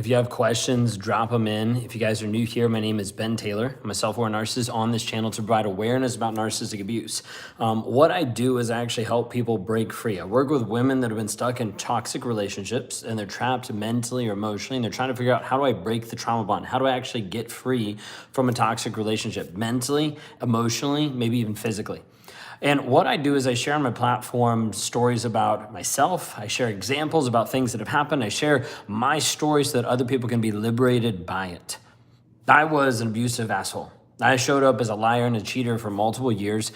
If you have questions, drop them in. If you guys are new here, my name is Ben Taylor. I'm a self-aware narcissist on this channel to provide awareness about narcissistic abuse. What I do is I actually help people break free. I work with women that have been stuck in toxic relationships and they're trapped mentally or emotionally, and they're trying to figure out, how do I break the trauma bond? How do I actually get free from a toxic relationship mentally, emotionally, maybe even physically? And what I do is I share on my platform stories about myself. I share examples about things that have happened. I share my stories so that other people can be liberated by it. I was an abusive asshole. I showed up as a liar and a cheater for multiple years.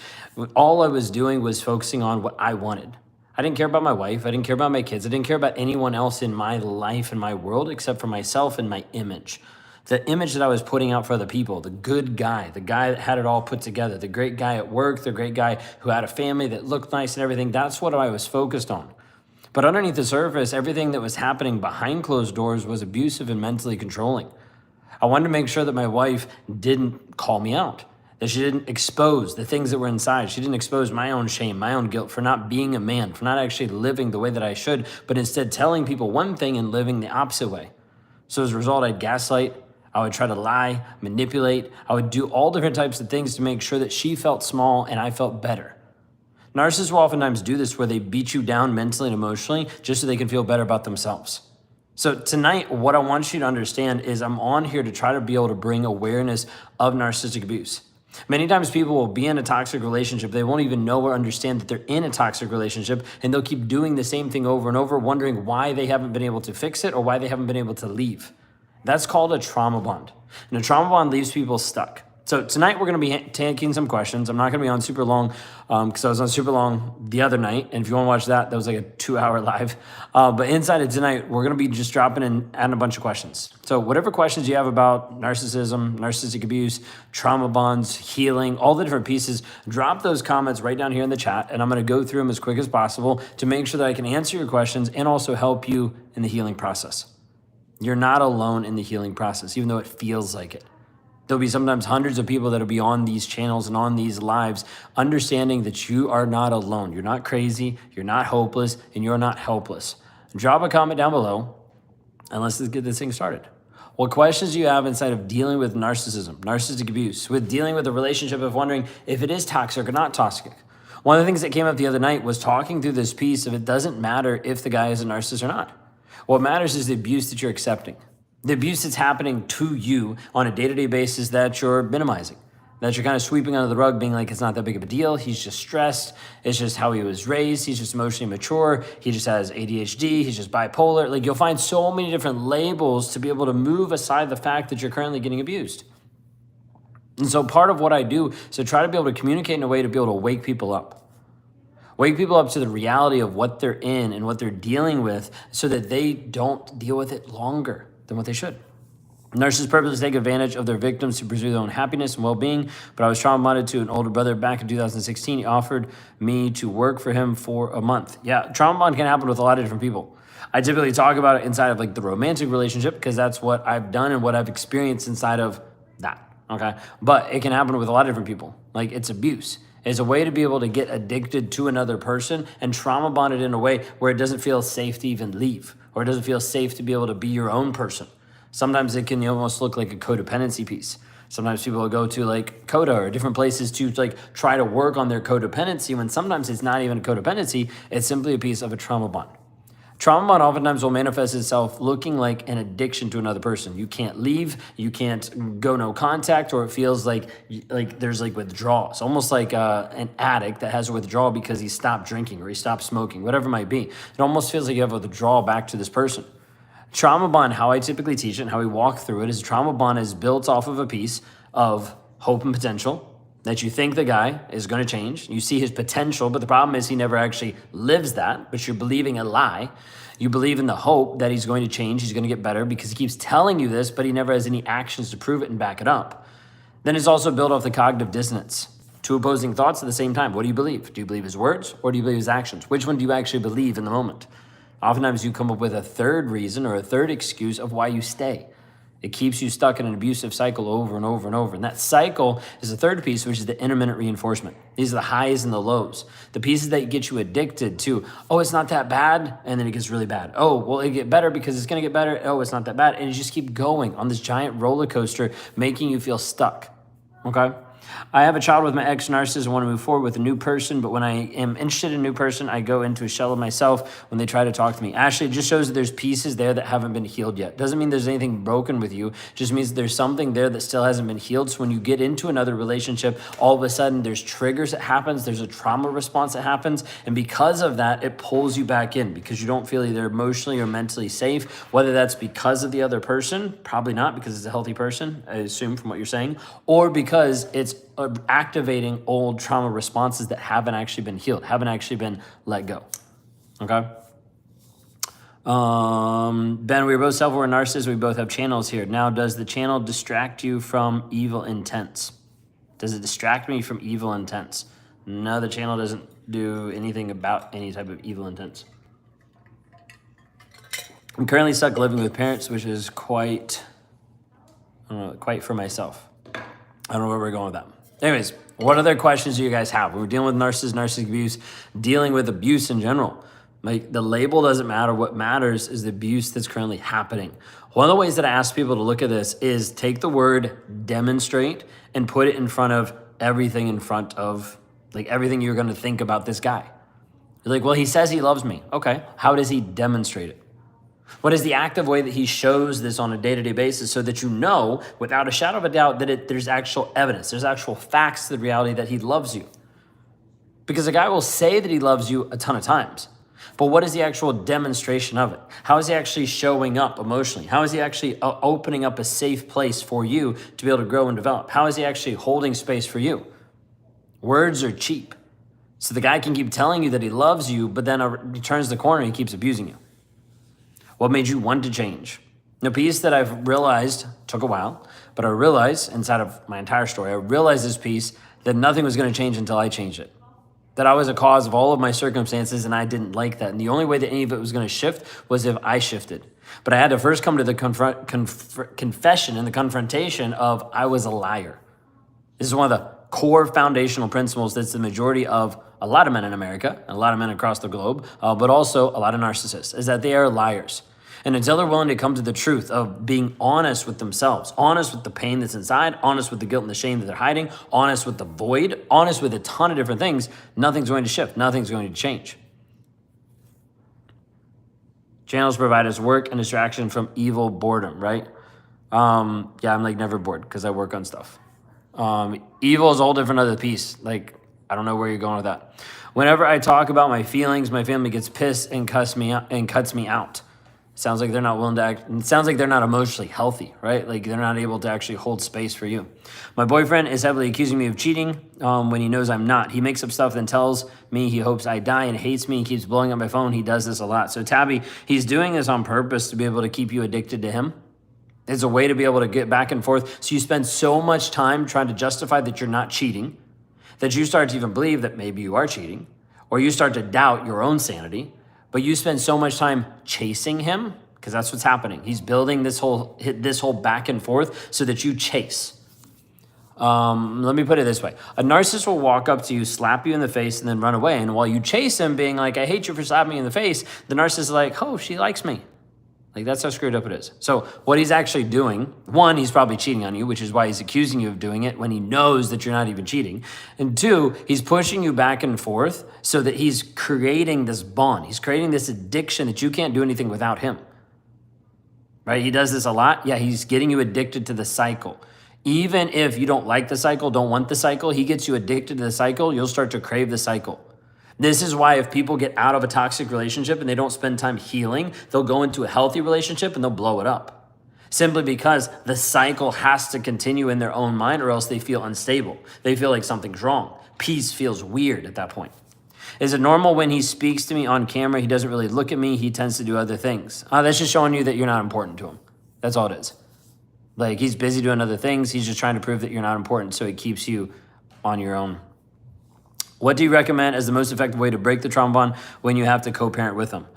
All I was doing was focusing on what I wanted. I didn't care about my wife. I didn't care about my kids. I didn't care about anyone else in my life and my world except for myself and my image. The image that I was putting out for other people, the good guy, the guy that had it all put together, the great guy at work, the great guy who had a family that looked nice and everything, that's what I was focused on. But underneath the surface, everything that was happening behind closed doors was abusive and mentally controlling. I wanted to make sure that my wife didn't call me out, that she didn't expose the things that were inside. She didn't expose my own shame, my own guilt for not being a man, for not actually living the way that I should, but instead telling people one thing and living the opposite way. So as a result, I'd gaslight, I would try to lie, manipulate. I would do all different types of things to make sure that she felt small and I felt better. Narcissists will oftentimes do this where they beat you down mentally and emotionally just so they can feel better about themselves. So tonight, what I want you to understand is I'm on here to try to be able to bring awareness of narcissistic abuse. Many times people will be in a toxic relationship. They won't even know or understand that they're in a toxic relationship, and they'll keep doing the same thing over and over, wondering why they haven't been able to fix it or why they haven't been able to leave. That's called a trauma bond. And a trauma bond leaves people stuck. So tonight we're going to be taking some questions. I'm not going to be on super long because I was on super long the other night. And if you want to watch that, that was like a 2-hour live. But inside of tonight, we're going to be just dropping in, adding a bunch of questions. So whatever questions you have about narcissism, narcissistic abuse, trauma bonds, healing, all the different pieces, drop those comments right down here in the chat. And I'm going to go through them as quick as possible to make sure that I can answer your questions and also help you in the healing process. You're not alone in the healing process, even though it feels like it. There'll be sometimes hundreds of people that'll be on these channels and on these lives, understanding that you are not alone. You're not crazy, you're not hopeless, and you're not helpless. Drop a comment down below, and let's just get this thing started. What questions do you have inside of dealing with narcissism, narcissistic abuse, with dealing with a relationship of wondering if it is toxic or not toxic? One of the things that came up the other night was talking through this piece of it doesn't matter if the guy is a narcissist or not. What matters is the abuse that you're accepting. The abuse that's happening to you on a day-to-day basis that you're minimizing, that you're kind of sweeping under the rug, being like, it's not that big of a deal. He's just stressed. It's just how he was raised. He's just emotionally mature. He just has ADHD. He's just bipolar. Like, you'll find so many different labels to be able to move aside the fact that you're currently getting abused. And so part of what I do is to try to be able to communicate in a way to be able to wake people up. Wake people up to the reality of what they're in and what they're dealing with so that they don't deal with it longer than what they should. Narcissists purposely take advantage of their victims to pursue their own happiness and well-being, but I was trauma bonded to an older brother back in 2016. He offered me to work for him for a month. Yeah, trauma bond can happen with a lot of different people. I typically talk about it inside of like the romantic relationship because that's what I've done and what I've experienced inside of that, okay? But it can happen with a lot of different people. Like, it's abuse. It's a way to be able to get addicted to another person and trauma bonded in a way where it doesn't feel safe to even leave, or it doesn't feel safe to be able to be your own person. Sometimes it can almost look like a codependency piece. Sometimes people will go to like Coda or different places to like try to work on their codependency when sometimes it's not even a codependency, it's simply a piece of a trauma bond. Trauma bond oftentimes will manifest itself looking like an addiction to another person. You can't leave, you can't go no contact, or it feels like there's like withdrawal. It's almost like an addict that has a withdrawal because he stopped drinking or he stopped smoking, whatever it might be. It almost feels like you have a withdrawal back to this person. Trauma bond, how I typically teach it and how we walk through it, is trauma bond is built off of a piece of hope and potential, that you think the guy is going to change. You see his potential, but the problem is he never actually lives that, but you're believing a lie. You believe in the hope that he's going to change, he's going to get better because he keeps telling you this, but he never has any actions to prove it and back it up. Then it's also built off the cognitive dissonance. Two opposing thoughts at the same time. What do you believe? Do you believe his words or do you believe his actions? Which one do you actually believe in the moment? Oftentimes you come up with a third reason or a third excuse of why you stay. It keeps you stuck in an abusive cycle over and over and over. And that cycle is the third piece, which is the intermittent reinforcement. These are the highs and the lows. The pieces that get you addicted to, oh, it's not that bad, and then it gets really bad. Oh, well, it get better because it's gonna get better. Oh, it's not that bad. And you just keep going on this giant roller coaster, making you feel stuck, okay? I have a child with my ex-narcissist and want to move forward with a new person, but when I am interested in a new person, I go into a shell of myself when they try to talk to me. Actually, it just shows that there's pieces there that haven't been healed yet. Doesn't mean there's anything broken with you. Just means there's something there that still hasn't been healed. So when you get into another relationship, all of a sudden there's triggers that happens, there's a trauma response that happens, and because of that, it pulls you back in because you don't feel either emotionally or mentally safe, whether that's because of the other person, probably not because it's a healthy person, I assume from what you're saying, or because it's activating old trauma responses that haven't actually been healed, haven't actually been let go, okay? Ben, we were both self-aware narcissists. We both have channels here. Now, does the channel distract you from evil intents? Does it distract me from evil intents? No, the channel doesn't do anything about any type of evil intents. I'm currently stuck living with parents, which is quite for myself. I don't know where we're going with that. Anyways, what other questions do you guys have? We're dealing with narcissistic abuse, dealing with abuse in general. Like, the label doesn't matter. What matters is the abuse that's currently happening. One of the ways that I ask people to look at this is take the word demonstrate and put it in front of everything in front of, like, everything you're going to think about this guy. You're like, well, he says he loves me. Okay, how does he demonstrate it? What is the active way that he shows this on a day-to-day basis so that you know without a shadow of a doubt that there's actual evidence, there's actual facts to the reality that he loves you? Because a guy will say that he loves you a ton of times, but what is the actual demonstration of it? How is he actually showing up emotionally? How is he actually opening up a safe place for you to be able to grow and develop? How is he actually holding space for you? Words are cheap. So the guy can keep telling you that he loves you, but then he turns the corner and he keeps abusing you. What made you want to change? The piece that I've realized took a while, but I realized inside of my entire story, I realized this piece that nothing was going to change until I changed it. That I was a cause of all of my circumstances and I didn't like that. And the only way that any of it was going to shift was if I shifted. But I had to first come to the confession and the confrontation of I was a liar. This is one of the core foundational principles that's the majority of a lot of men in America, and a lot of men across the globe, but also a lot of narcissists, is that they are liars. And until they're willing to come to the truth of being honest with themselves, honest with the pain that's inside, honest with the guilt and the shame that they're hiding, honest with the void, honest with a ton of different things, nothing's going to shift, nothing's going to change. Channels provide us work and distraction from evil boredom, right? Yeah, I'm like never bored because I work on stuff. Evil is a whole different other piece. Like, I don't know where you're going with that. Whenever I talk about my feelings, my family gets pissed and cuts me out. Sounds like they're not willing to act. It sounds like they're not emotionally healthy, right? Like they're not able to actually hold space for you. My boyfriend is heavily accusing me of cheating when he knows I'm not. He makes up stuff and tells me he hopes I die and hates me. He keeps blowing up my phone. He does this a lot. So Tabby, he's doing this on purpose to be able to keep you addicted to him. It's a way to be able to get back and forth. So you spend so much time trying to justify that you're not cheating, that you start to even believe that maybe you are cheating, or you start to doubt your own sanity, but you spend so much time chasing him, because that's what's happening. He's building this whole back and forth so that you chase. Let me put it this way. A narcissist will walk up to you, slap you in the face, and then run away. And while you chase him, being like, I hate you for slapping me in the face, the narcissist is like, oh, she likes me. Like, that's how screwed up it is. So what he's actually doing, one, he's probably cheating on you, which is why he's accusing you of doing it when he knows that you're not even cheating. And two, he's pushing you back and forth so that he's creating this bond. He's creating this addiction that you can't do anything without him. Right? He does this a lot. Yeah, he's getting you addicted to the cycle. Even if you don't like the cycle, don't want the cycle, he gets you addicted to the cycle, you'll start to crave the cycle. This is why if people get out of a toxic relationship and they don't spend time healing, they'll go into a healthy relationship and they'll blow it up. Simply because the cycle has to continue in their own mind or else they feel unstable. They feel like something's wrong. Peace feels weird at that point. Is it normal when he speaks to me on camera, he doesn't really look at me, he tends to do other things? That's just showing you that you're not important to him. That's all it is. Like, he's busy doing other things. He's just trying to prove that you're not important, so it keeps you on your own. What do you recommend as the most effective way to break the trauma bond when you have to co-parent with them?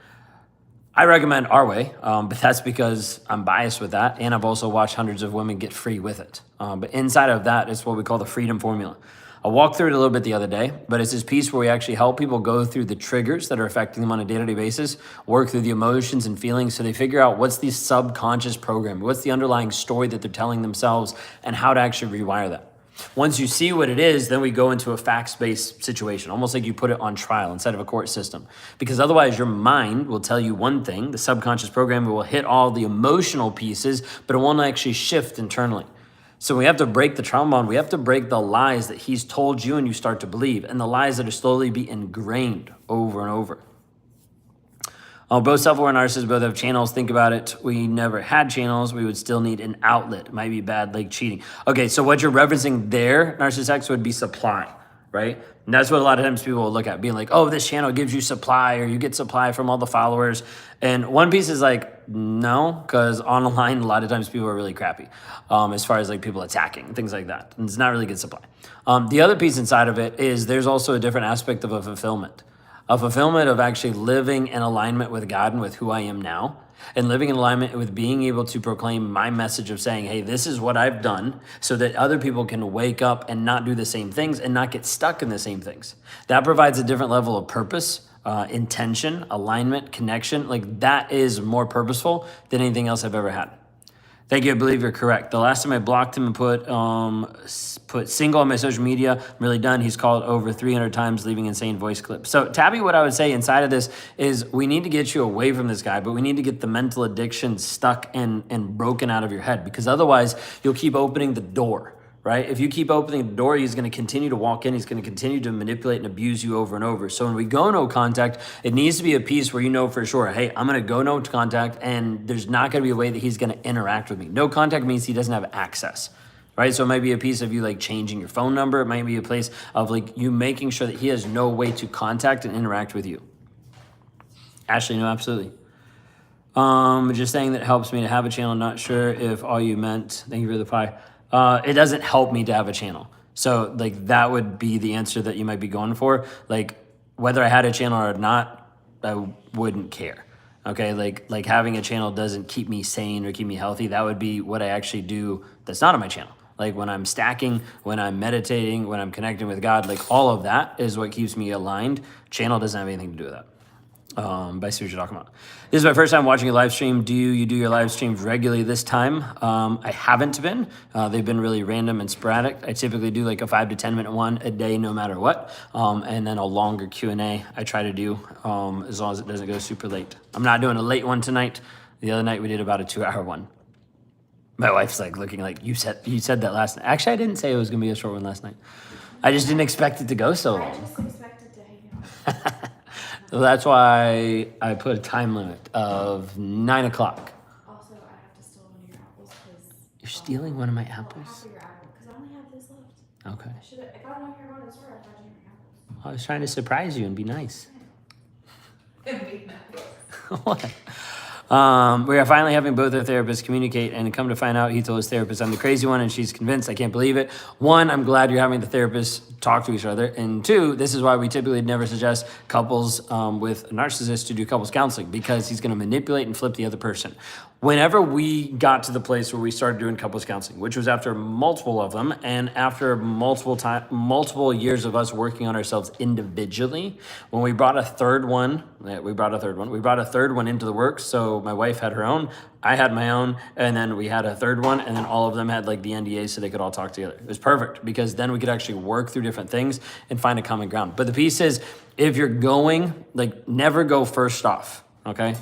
I recommend our way, but that's because I'm biased with that, and I've also watched hundreds of women get free with it. But inside of that is what we call the freedom formula. I walked through it a little bit the other day, but it's this piece where we actually help people go through the triggers that are affecting them on a day-to-day basis, work through the emotions and feelings so they figure out what's the subconscious program, what's the underlying story that they're telling themselves, and how to actually rewire that. Once you see what it is, then we go into a facts-based situation, almost like you put it on trial instead of a court system. Because otherwise your mind will tell you one thing, the subconscious program will hit all the emotional pieces, but it won't actually shift internally. So we have to break the trauma bond. We have to break the lies that he's told you and you start to believe, and the lies that are slowly be ingrained over and over. Both self-aware narcissists both have channels. Think about it. We never had channels. We would still need an outlet. It might be bad, like cheating. Okay, so what you're referencing there, narcissist would be supply, right? And that's what a lot of times people will look at, being like, oh, this channel gives you supply, or you get supply from all the followers. And one piece is like, no, because online, a lot of times people are really crappy as far as like people attacking, things like that. And it's not really good supply. The other piece inside of it is there's also a different aspect of a fulfillment of actually living in alignment with God and with who I am now, and living in alignment with being able to proclaim my message of saying, hey, this is what I've done, so that other people can wake up and not do the same things and not get stuck in the same things. That provides a different level of purpose, intention, alignment, connection. Like that is more purposeful than anything else I've ever had. Thank you, I believe you're correct. The last time I blocked him and put single on my social media, I'm really done. He's called over 300 times, leaving insane voice clips. So Tabby, what I would say inside of this is we need to get you away from this guy, but we need to get the mental addiction stuck and broken out of your head, because otherwise you'll keep opening the door. Right? If you keep opening the door, he's going to continue to walk in. He's going to continue to manipulate and abuse you over and over. So when we go no contact, it needs to be a piece where you know for sure, hey, I'm going to go no contact, and there's not going to be a way that he's going to interact with me. No contact means he doesn't have access. Right? So it might be a piece of you like changing your phone number. It might be a place of like you making sure that he has no way to contact and interact with you. Ashley, no, absolutely. Just saying that helps me to have a channel. Not sure if all you meant. Thank you for the pie. It doesn't help me to have a channel. So like that would be the answer that you might be going for. Like whether I had a channel or not, I wouldn't care. Okay, like having a channel doesn't keep me sane or keep me healthy. That would be what I actually do that's not on my channel. Like when I'm stacking, when I'm meditating, when I'm connecting with God, like all of that is what keeps me aligned. Channel doesn't have anything to do with that. But I see what you're talking about. This is my first time watching a live stream. Do you do your live streams regularly this time? I haven't been. They've been really random and sporadic. I typically do like a 5 to 10 minute one a day, no matter what. And then a longer Q&A I try to do as long as it doesn't go super late. I'm not doing a late one tonight. The other night we did about a 2-hour one. My wife's like looking like, you said that last night. Actually, I didn't say it was going to be a short one last night. I just didn't expect it to go so long. I just expected to hang out. So that's why I put a time limit of 9 o'clock. Also, I have to steal one of your apples because... You're stealing one of my apples? Half of your apple, because I only have this left. Okay. I should have, if I don't know if you're going to the store, I'd have your apples. I was trying to surprise you and be nice. And be nice. What? We are finally having both our therapists communicate, and come to find out he told his therapist I'm the crazy one, and she's convinced. I can't believe it. 1, I'm glad you're having the therapists talk to each other, and 2, this is why we typically never suggest couples with a narcissist to do couples counseling, because he's going to manipulate and flip the other person. Whenever we got to the place where we started doing couples counseling, which was after multiple of them and after multiple years of us working on ourselves individually, when we brought a third one into the works. So my wife had her own, I had my own, and then we had a third one, and then all of them had like the NDA so they could all talk together. It was perfect because then we could actually work through different things and find a common ground. But the piece is, if you're going, like never go first off. Okay.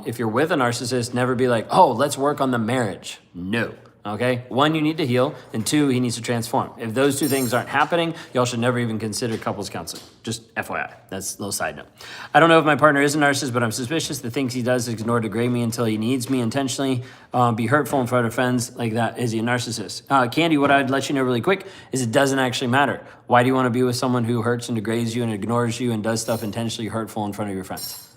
If you're with a narcissist, never be like, oh, let's work on the marriage. No. Okay. 1, you need to heal, and 2, he needs to transform. If those 2 things aren't happening, y'all should never even consider couples counseling. Just FYI. That's a little side note. I don't know if my partner is a narcissist, but I'm suspicious. The things he does is ignore, degrade me until he needs me intentionally, be hurtful in front of friends like that. Is he a narcissist? Candy, what I'd let you know really quick is it doesn't actually matter. Why do you want to be with someone who hurts and degrades you and ignores you and does stuff intentionally hurtful in front of your friends?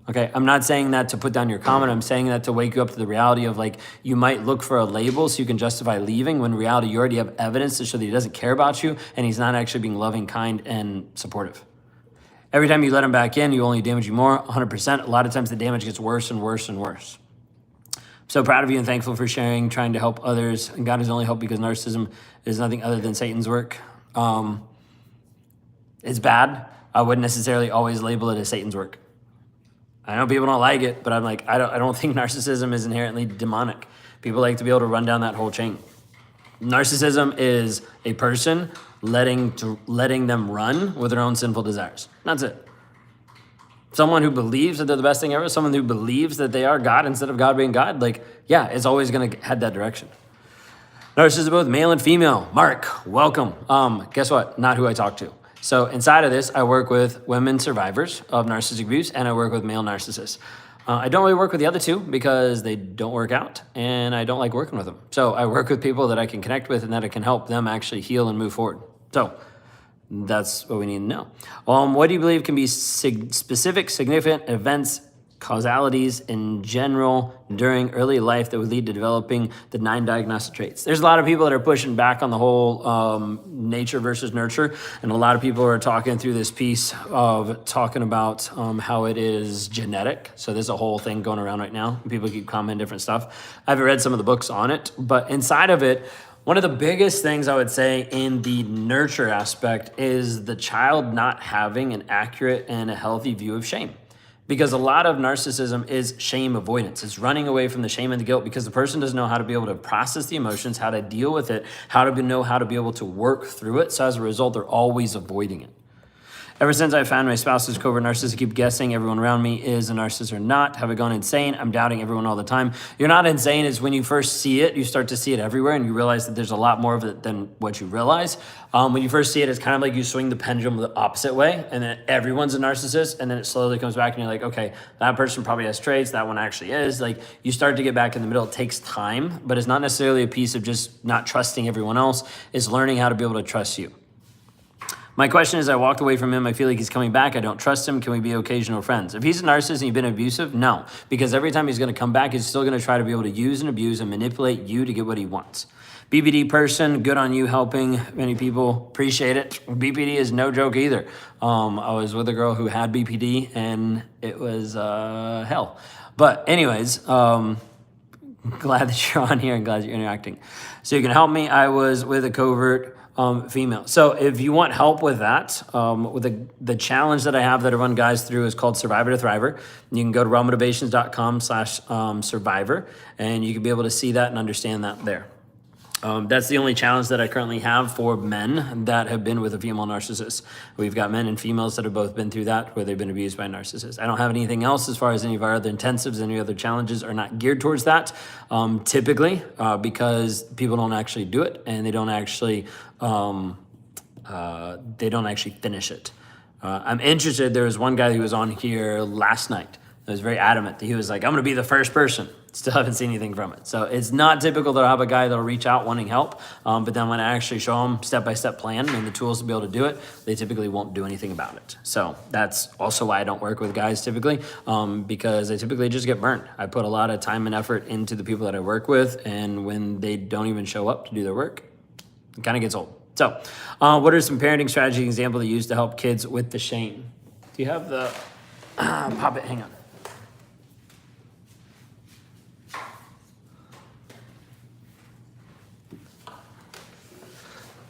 Okay, I'm not saying that to put down your comment. I'm saying that to wake you up to the reality of like, you might look for a label so you can justify leaving, when in reality you already have evidence to show that he doesn't care about you and he's not actually being loving, kind, and supportive. Every time you let them back in, you only damage you more, 100%. A lot of times the damage gets worse and worse and worse. So proud of you and thankful for sharing, trying to help others. And God is only hope because narcissism is nothing other than Satan's work. It's bad. I wouldn't necessarily always label it as Satan's work. I know people don't like it, but I'm like, I don't think narcissism is inherently demonic. People like to be able to run down that whole chain. Narcissism is a person letting them run with their own sinful desires. That's it. Someone who believes that they're the best thing ever, someone who believes that they are God instead of God being God, like, yeah, it's always going to head that direction. Narcissists are both male and female. Mark, welcome. Guess what? Not who I talk to. So inside of this, I work with women survivors of narcissistic abuse, and I work with male narcissists. I don't really work with the other two because they don't work out, and I don't like working with them. So I work with people that I can connect with and that I can help them actually heal and move forward. So that's what we need to know. What do you believe can be specific, significant events, causalities in general during early life that would lead to developing the 9 diagnostic traits? There's a lot of people that are pushing back on the whole nature versus nurture, and a lot of people are talking through this piece of talking about how it is genetic. So there's a whole thing going around right now. People keep commenting different stuff. I haven't read some of the books on it, but inside of it, one of the biggest things I would say in the nurture aspect is the child not having an accurate and a healthy view of shame. Because a lot of narcissism is shame avoidance. It's running away from the shame and the guilt because the person doesn't know how to be able to process the emotions, how to deal with it, how to know how to be able to work through it. So as a result, they're always avoiding it. Ever since I found my spouse is covert narcissist, I keep guessing everyone around me is a narcissist or not. Have I gone insane? I'm doubting everyone all the time. You're not insane. It's when you first see it, you start to see it everywhere and you realize that there's a lot more of it than what you realize. When you first see it, it's kind of like you swing the pendulum the opposite way and then everyone's a narcissist and then it slowly comes back and you're like, okay, that person probably has traits, that one actually is. Like you start to get back in the middle. It takes time, but it's not necessarily a piece of just not trusting everyone else. It's learning how to be able to trust you. My question is, I walked away from him. I feel like he's coming back. I don't trust him. Can we be occasional friends? If he's a narcissist and you've been abusive, no. Because every time he's going to come back, he's still going to try to be able to use and abuse and manipulate you to get what he wants. BPD person, good on you helping many people. Appreciate it. BPD is no joke either. I was with a girl who had BPD and it was hell. But anyways, glad that you're on here and glad you're interacting. So you can help me. I was with a covert female. So if you want help with that, with the challenge that I have that I run guys through is called Survivor to Thriver. You can go to rawmotivations.com/survivor and you can be able to see that and understand that there. That's the only challenge that I currently have for men that have been with a female narcissist. We've got men and females that have both been through that where they've been abused by narcissists. I don't have anything else as far as any of our other intensives, any other challenges are not geared towards that, typically because people don't actually do it and they don't actually finish it. I'm interested. There was one guy who was on here last night that was very adamant. He was like, I'm going to be the first person. Still haven't seen anything from it. So it's not typical that I'll have a guy that'll reach out wanting help. But then when I actually show them step-by-step plan and the tools to be able to do it, they typically won't do anything about it. So that's also why I don't work with guys typically, because I typically just get burned. I put a lot of time and effort into the people that I work with. And when they don't even show up to do their work, it kind of gets old. So what are some parenting strategy examples you use to help kids with the shame? Do you have the, pop it, hang on.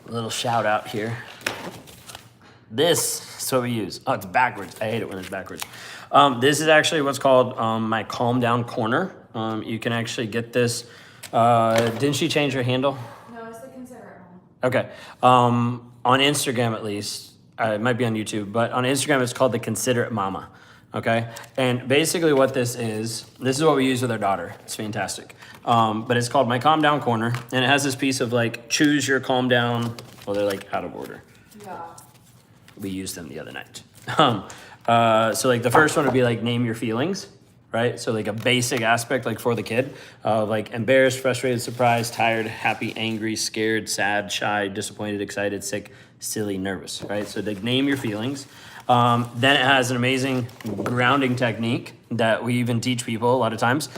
A little shout out here. This is what we use. Oh, it's backwards. I hate it when it's backwards. This is actually what's called my calm down corner. You can actually get this. Didn't she change her handle? No, it's the considerate one. Okay. On Instagram, at least, it might be on YouTube, but on Instagram, it's called the Considerate Mama. Okay. And basically what this is what we use with our daughter. It's fantastic. But it's called my calm down corner. And it has this piece of like, choose your calm down. Well, they're like out of order. Yeah. We used them the other night. So like the first one would be like, name your feelings, right? So like a basic aspect, like for the kid, like embarrassed, frustrated, surprised, tired, happy, angry, scared, sad, shy, disappointed, excited, sick, silly, nervous, right? So like name your feelings. Then it has an amazing grounding technique that we even teach people a lot of times.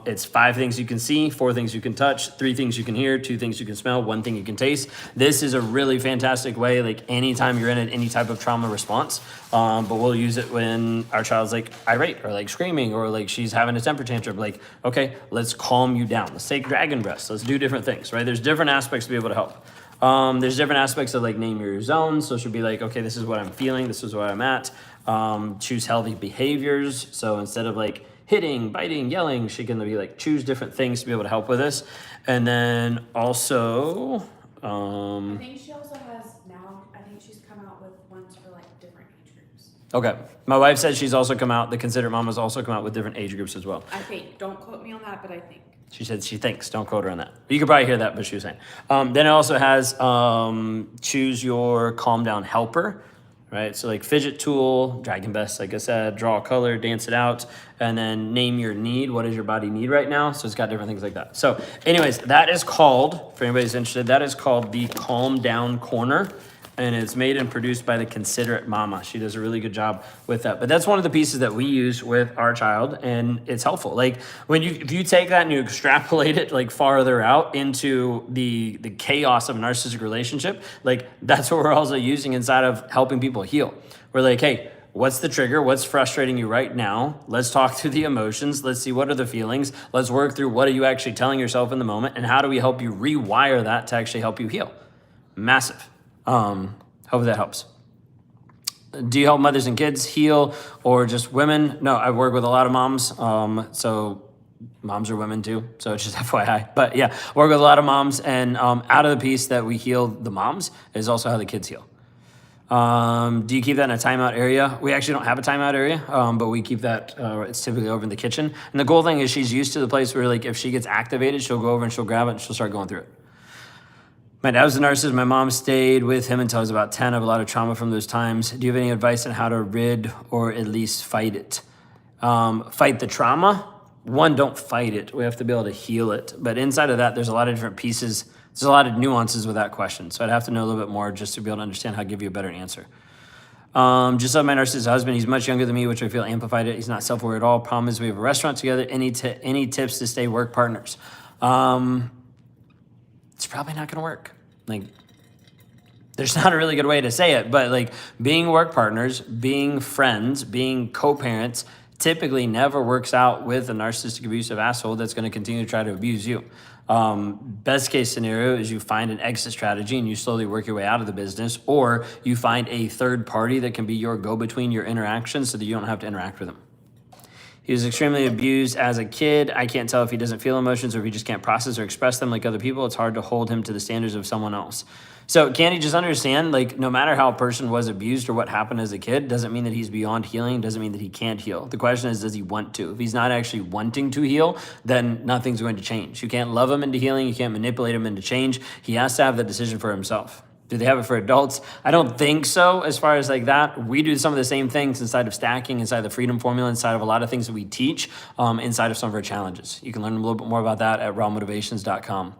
It's 5 things you can see, 4 things you can touch, 3 things you can hear, 2 things you can smell, 1 thing you can taste. This is a really fantastic way, like anytime you're in any type of trauma response, but we'll use it when our child's like irate or like screaming or like she's having a temper tantrum. Like, okay, let's calm you down. Let's take dragon breaths. Let's do different things, right? There's different aspects to be able to help. There's different aspects of like name your zone. So she'll be like, okay, this is what I'm feeling. This is where I'm at. Choose healthy behaviors. So instead of like hitting, biting, yelling, she can be like, choose different things to be able to help with this. And then also, I think she also has now, I think she's come out with ones for like different age groups. okay. My wife said she's also come out, the Considerate Mama's also come out with different age groups as well. I think, don't quote me on that, but I think. She said she thinks, don't quote her on that. You could probably hear that, but she was saying. Then it also has choose your calm down helper, right? So like fidget tool, dragon best, like I said, draw a color, dance it out, and then name your need. What does your body need right now? So it's got different things like that. So anyways, that is called, for anybody who's interested, that is called the Calm Down Corner. And it's made and produced by the Considerate Mama. She does a really good job with that. But that's one of the pieces that we use with our child, and it's helpful. Like if you take that and you extrapolate it like farther out into the chaos of a narcissistic relationship, like that's what we're also using inside of helping people heal. We're like, hey, what's the trigger? What's frustrating you right now? Let's talk through the emotions. Let's see what are the feelings. Let's work through what are you actually telling yourself in the moment, and how do we help you rewire that to actually help you heal? Massive. Hope that helps. Do you help mothers and kids heal or just women? No, I work with a lot of moms. So moms are women too. So it's just FYI. But yeah, work with a lot of moms, and out of the piece that we heal the moms is also how the kids heal. Do you keep that in a timeout area? We actually don't have a timeout area, but we keep that, it's typically over in the kitchen. And the cool thing is she's used to the place where like if she gets activated, she'll go over and she'll grab it and she'll start going through it. My dad was a narcissist. My mom stayed with him until I was about 10. I have a lot of trauma from those times. Do you have any advice on how to rid or at least fight it? Fight the trauma? One, don't fight it. We have to be able to heal it. But inside of that, there's a lot of different pieces. There's a lot of nuances with that question. So I'd have to know a little bit more just to be able to understand how to give you a better answer. Just like my narcissist husband, he's much younger than me, which I feel amplified it. He's not self-aware at all. Problem is we have a restaurant together. Any tips to stay work partners? It's probably not going to work. Like, there's not a really good way to say it, but like being work partners, being friends, being co-parents typically never works out with a narcissistic abusive asshole that's going to continue to try to abuse you. Best case scenario is you find an exit strategy and you slowly work your way out of the business, or you find a third party that can be your go-between your interactions so that you don't have to interact with them. He was extremely abused as a kid. I can't tell if he doesn't feel emotions or if he just can't process or express them like other people. It's hard to hold him to the standards of someone else. So can he just understand, like, no matter how a person was abused or what happened as a kid, doesn't mean that he's beyond healing, doesn't mean that he can't heal. The question is, does he want to? If he's not actually wanting to heal, then nothing's going to change. You can't love him into healing. You can't manipulate him into change. He has to have the decision for himself. Do they have it for adults? I don't think so as far as like that. We do some of the same things inside of stacking, inside the freedom formula, inside of a lot of things that we teach, inside of some of our challenges. You can learn a little bit more about that at rawmotivations.com.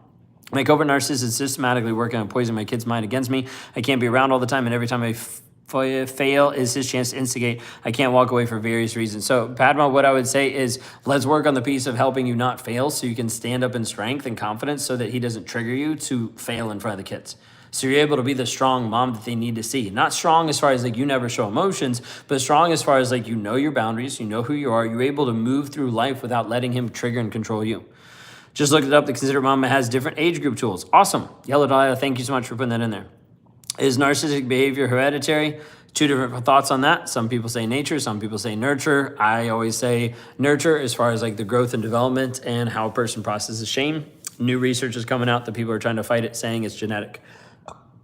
My covert narcissist is systematically working on poisoning my kid's mind against me. I can't be around all the time, and every time I fail is his chance to instigate. I can't walk away for various reasons. So Padma, what I would say is let's work on the piece of helping you not fail so you can stand up in strength and confidence so that he doesn't trigger you to fail in front of the kids. So you're able to be the strong mom that they need to see. Not strong as far as like you never show emotions, but strong as far as like you know your boundaries, you know who you are, you're able to move through life without letting him trigger and control you. Just looked it up. The Considerate Mama has different age group tools. Awesome. Yellow Dahlia, thank you so much for putting that in there. Is narcissistic behavior hereditary? Two different thoughts on that. Some people say nature, some people say nurture. I always say nurture as far as like the growth and development and how a person processes shame. New research is coming out that people are trying to fight it, saying it's genetic.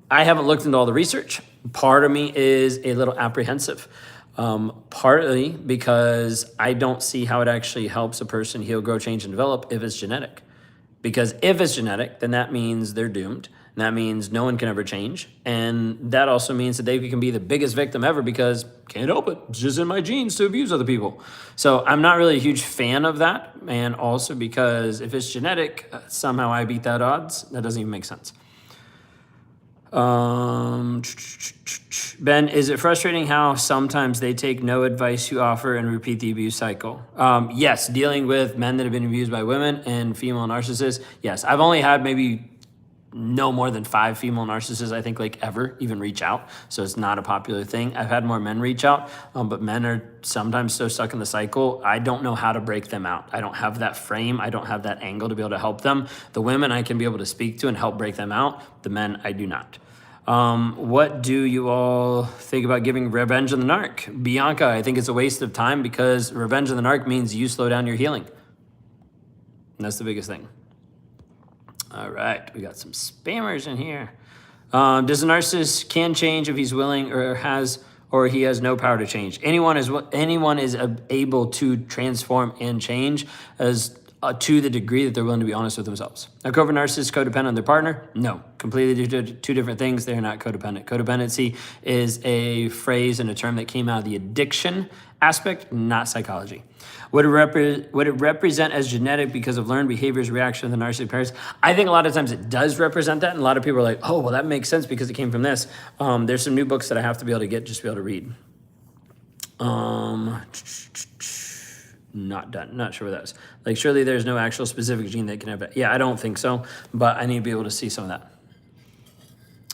I haven't looked into all the research. Part of me is a little apprehensive. Partly because I don't see how it actually helps a person heal, grow, change, and develop if it's genetic. Because if it's genetic, then that means they're doomed. And that means no one can ever change. And that also means that they can be the biggest victim ever because can't help it. It's just in my genes to abuse other people. So I'm not really a huge fan of that. And also because if it's genetic, somehow I beat that odds. That doesn't even make sense. Ben, is it frustrating how sometimes they take no advice you offer and repeat the abuse cycle? Yes, dealing with men that have been abused by women and female narcissists. Yes, I've only had maybe no more than 5 female narcissists, I think, like ever even reach out. So it's not a popular thing. I've had more men reach out, but men are sometimes so stuck in the cycle. I don't know how to break them out. I don't have that frame. I don't have that angle to be able to help them. The women I can be able to speak to and help break them out. The men I do not. What do you all think about giving revenge on the narc? Bianca, I think it's a waste of time because revenge on the narc means you slow down your healing. And that's the biggest thing. All right, we got some spammers in here. Does a narcissist can change if he's willing or he has no power to change? Anyone is able to transform and change as to the degree that they're willing to be honest with themselves. A covert narcissist codependent on their partner? No, completely two different things. They're not codependent. Codependency is a phrase and a term that came out of the addiction aspect, not psychology. Would it represent as genetic because of learned behaviors, reaction of the narcissistic parents? I think a lot of times it does represent that, and a lot of people are like, oh, well, that makes sense because it came from this. There's some new books that I have to be able to get just to be able to read. Not done. Not sure what that is. Like, surely there's no actual specific gene that can have that. Yeah, I don't think so, but I need to be able to see some of that.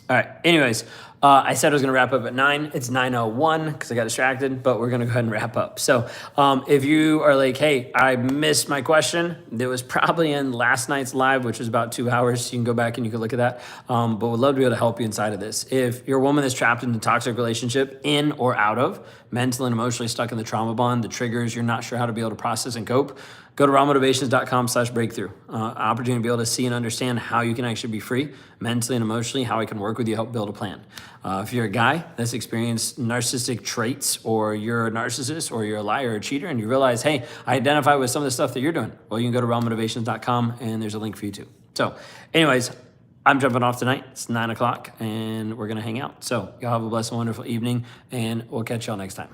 All right. Anyways, I said I was going to wrap up at 9. It's 9:01 because I got distracted, but we're going to go ahead and wrap up. So if you are like, hey, I missed my question, that was probably in last night's live, which was about 2 hours. You can go back and you can look at that. But would love to be able to help you inside of this. If you're a woman that's trapped in a toxic relationship, in or out of, mentally and emotionally stuck in the trauma bond, the triggers, you're not sure how to be able to process and cope, go to rawmotivations.com/breakthrough. Opportunity to be able to see and understand how you can actually be free mentally and emotionally, how I can work with you, help build a plan. If you're a guy that's experienced narcissistic traits, or you're a narcissist, or you're a liar or a cheater, and you realize, hey, I identify with some of the stuff that you're doing, well, you can go to rawmotivations.com and there's a link for you too. So anyways, I'm jumping off tonight. It's 9 o'clock and we're going to hang out. So y'all have a blessed and wonderful evening, and we'll catch y'all next time.